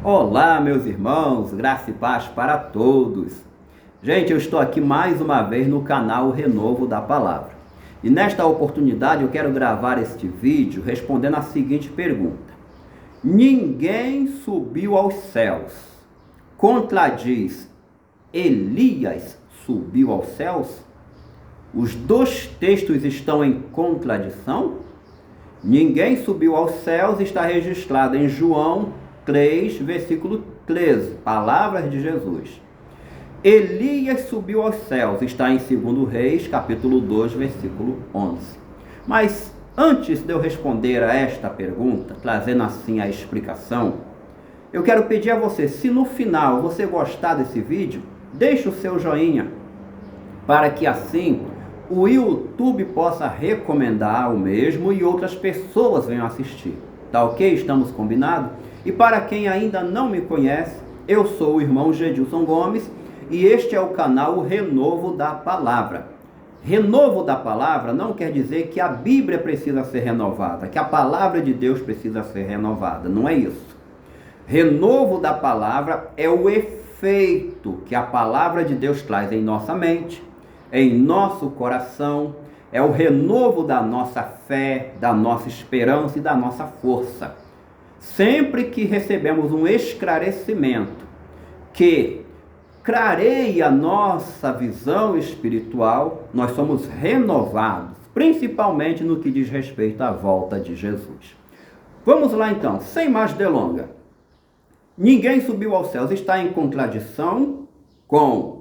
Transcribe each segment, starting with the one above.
Olá, meus irmãos, graça e paz para todos. Gente, eu estou aqui mais uma vez no canal Renovo da Palavra. E nesta oportunidade eu quero gravar este vídeo respondendo a seguinte pergunta: ninguém subiu aos céus. Contradiz Elias subiu aos céus? Os dois textos estão em contradição? Ninguém subiu aos céus está registrado em João 3, versículo 13, palavras de Jesus. Elias subiu aos céus, está em 2 Reis, capítulo 2, versículo 11. Mas antes de eu responder a esta pergunta, trazendo assim a explicação, eu quero pedir a você, se no final você gostar desse vídeo, deixe o seu joinha, para que assim o YouTube possa recomendar o mesmo e outras pessoas venham assistir. Tá ok? Estamos combinados? E para quem ainda não me conhece, eu sou o irmão Gedilson Gomes e este é o canal Renovo da Palavra. Renovo da Palavra não quer dizer que a Bíblia precisa ser renovada, que a Palavra de Deus precisa ser renovada, não é isso. Renovo da Palavra é o efeito que a Palavra de Deus traz em nossa mente, em nosso coração, é o renovo da nossa fé, da nossa esperança e da nossa força. Sempre que recebemos um esclarecimento que clareia a nossa visão espiritual, nós somos renovados, principalmente no que diz respeito à volta de Jesus. Vamos lá então, sem mais delonga. Ninguém subiu aos céus está em contradição com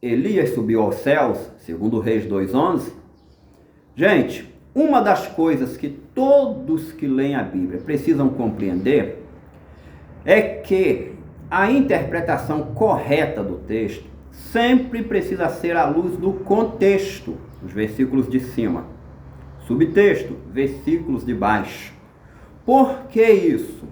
Elias subiu aos céus, segundo Reis 2:11. Gente, uma das coisas que todos que leem a Bíblia precisam compreender é que a interpretação correta do texto sempre precisa ser à luz do contexto, os versículos de cima. Subtexto, versículos de baixo. Por que isso?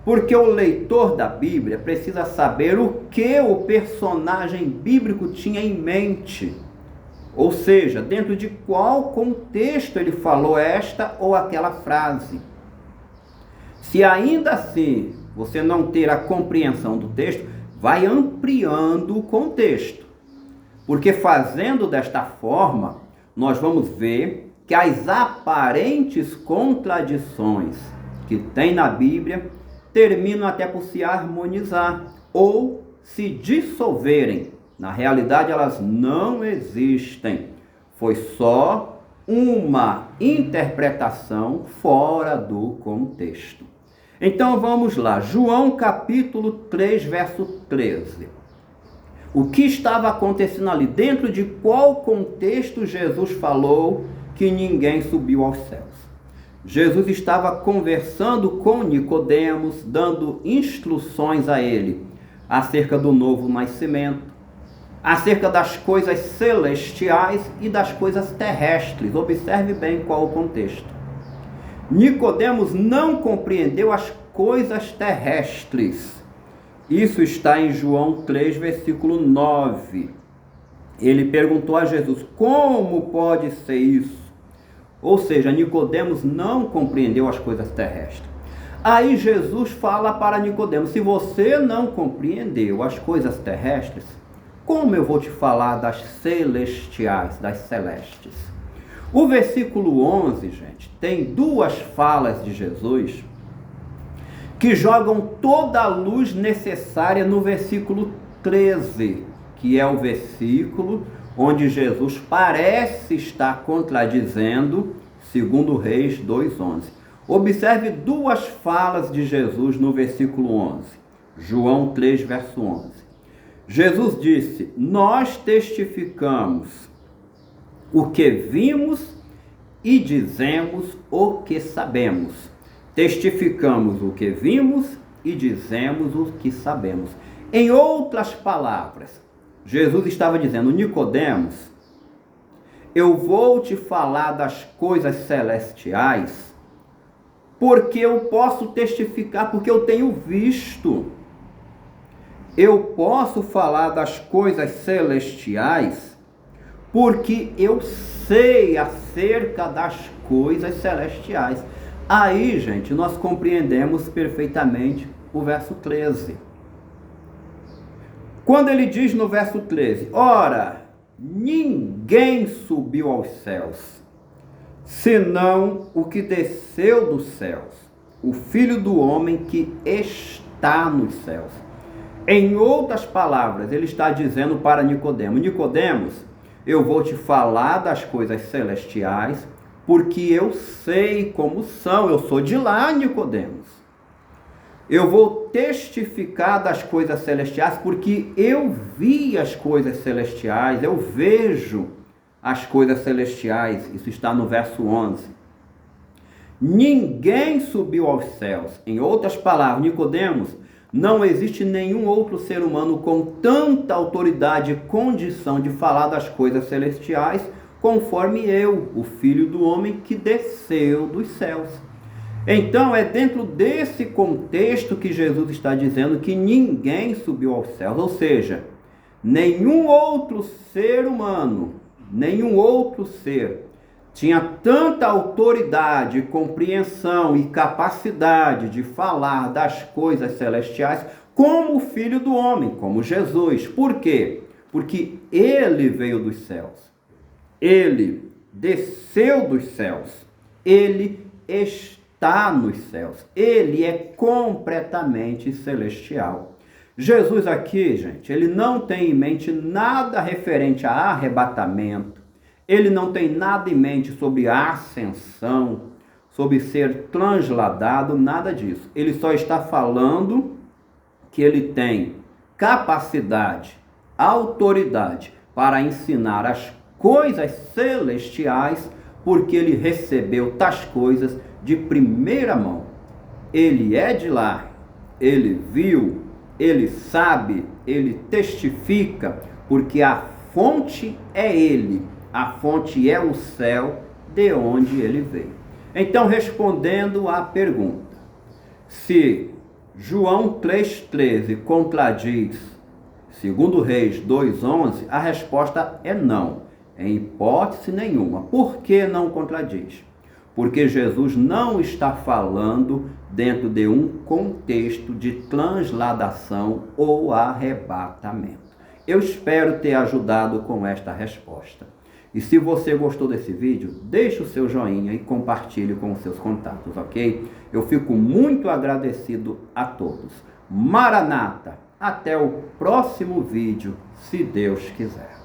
Porque o leitor da Bíblia precisa saber o que o personagem bíblico tinha em mente. Ou seja, dentro de qual contexto ele falou esta ou aquela frase. Se ainda assim você não ter a compreensão do texto, vai ampliando o contexto. Porque fazendo desta forma, nós vamos ver que as aparentes contradições que tem na Bíblia terminam até por se harmonizar ou se dissolverem. Na realidade, elas não existem. Foi só uma interpretação fora do contexto. Então vamos lá, João capítulo 3, verso 13. O que estava acontecendo ali? Dentro de qual contexto Jesus falou que ninguém subiu aos céus? Jesus estava conversando com Nicodemos, dando instruções a ele acerca do novo nascimento, acerca das coisas celestiais e das coisas terrestres. Observe bem qual o contexto. Nicodemos não compreendeu as coisas terrestres. Isso está em João 3, versículo 9. Ele perguntou a Jesus: como pode ser isso? Ou seja, Nicodemos não compreendeu as coisas terrestres. Aí Jesus fala para Nicodemos: se você não compreendeu as coisas terrestres, como eu vou te falar das celestiais, das celestes? O versículo 11, gente, tem duas falas de Jesus que jogam toda a luz necessária no versículo 13, que é o versículo onde Jesus parece estar contradizendo 2 Reis 2:11. Observe duas falas de Jesus no versículo 11. João 3, verso 11. Jesus disse: nós testificamos o que vimos e dizemos o que sabemos. Testificamos o que vimos e dizemos o que sabemos. Em outras palavras, Jesus estava dizendo: Nicodemos, eu vou te falar das coisas celestiais porque eu posso testificar, porque eu tenho visto. Eu posso falar das coisas celestiais porque eu sei acerca das coisas celestiais. Aí, gente, nós compreendemos perfeitamente o verso 13. Quando ele diz no verso 13: ora, ninguém subiu aos céus, senão o que desceu dos céus, o Filho do Homem que está nos céus. Em outras palavras, ele está dizendo para Nicodemos: Nicodemos, eu vou te falar das coisas celestiais, porque eu sei como são, eu sou de lá, Nicodemos. Eu vou testificar das coisas celestiais, porque eu vi as coisas celestiais, eu vejo as coisas celestiais. Isso está no verso 11. Ninguém subiu aos céus. Em outras palavras, Nicodemos, não existe nenhum outro ser humano com tanta autoridade e condição de falar das coisas celestiais, conforme eu, o Filho do Homem que desceu dos céus. Então, é dentro desse contexto que Jesus está dizendo que ninguém subiu aos céus, ou seja, nenhum outro ser humano, nenhum outro ser tinha tanta autoridade, compreensão e capacidade de falar das coisas celestiais como o Filho do Homem, como Jesus. Por quê? Porque ele veio dos céus, ele desceu dos céus, ele está nos céus, ele é completamente celestial. Jesus aqui, gente, ele não tem em mente nada referente a arrebatamento, ele não tem nada em mente sobre ascensão, sobre ser transladado, nada disso. Ele só está falando que ele tem capacidade, autoridade para ensinar as coisas celestiais, porque ele recebeu tais coisas de primeira mão. Ele é de lá, ele viu, ele sabe, ele testifica, porque a fonte é ele, a fonte é o céu de onde ele veio. Então, respondendo à pergunta, se João 3,13 contradiz 2 Reis 2,11, a resposta é não, em hipótese nenhuma. Por que não contradiz? Porque Jesus não está falando dentro de um contexto de transladação ou arrebatamento. Eu espero ter ajudado com esta resposta. E se você gostou desse vídeo, deixe o seu joinha e compartilhe com os seus contatos, ok? Eu fico muito agradecido a todos. Maranata! Até o próximo vídeo, se Deus quiser.